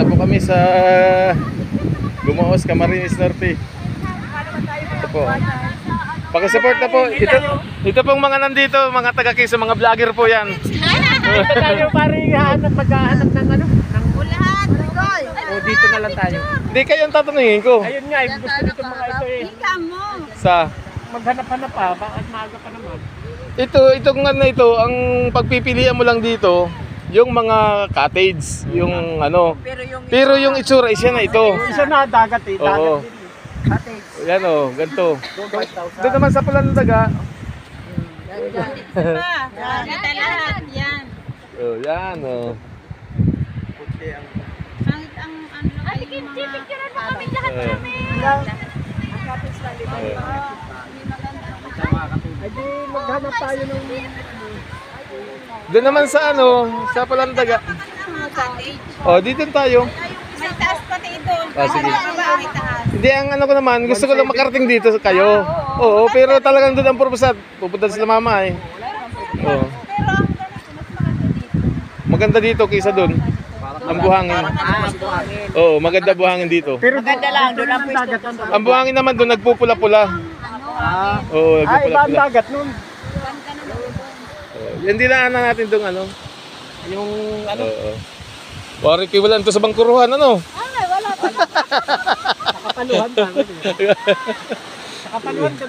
na po kami sa Gumaos, Camarines Norte. Ito po. Pakisupport na po. Ito pong mga nandito, mga taga-Quezon, mga vlogger po yan. Tayo paring maghahanap ng ano? Ng Ulahan, Rigoy. o dito na lang tayo. Hindi kayo ang tatanungin ko. Ayun nga, gusto nito mga ito eh. Ika mo. Sa Maghanap-hanap pa, bakit maaga pa naman? itong ano ito, ang pagpipilian mo lang dito, yung mga cottage, yung ano. Pero yung itsura is yan na ito. Isa na dagat eh, dagat Oo. din. Yan o, ganito. Doon naman sa Pulandaga. Kita lahat. Yan. Oh, yan o. Ang ano ay picturean mo kami lahat kami. Ay di maghanap tayo ng Doon naman sa ano, sa Pulandaga. Oh, dito tayo. May taas pati ito. Ah, sige. May taas. Hindi, ang ano ko naman, gusto ko lang makarating dito kayo. Oo, pero talagang doon ang purpose at pupunta sila mama eh. Oo. Maganda dito kaysa doon. Ang buhangin. Oo, maganda buhangin dito. pero maganda lang doon ang dagat. Ang buhangin naman doon nagpupula-pula. Oo, Ay, iba ang nagpupula-pula. dagat nun. Yan dinaanan natin doon ano. Yung ano, Oo. Wari kayo wala ito sa bangkuruhan ano. Ay, wala pa. nakapaluhan pa. Nakapaluhan ka.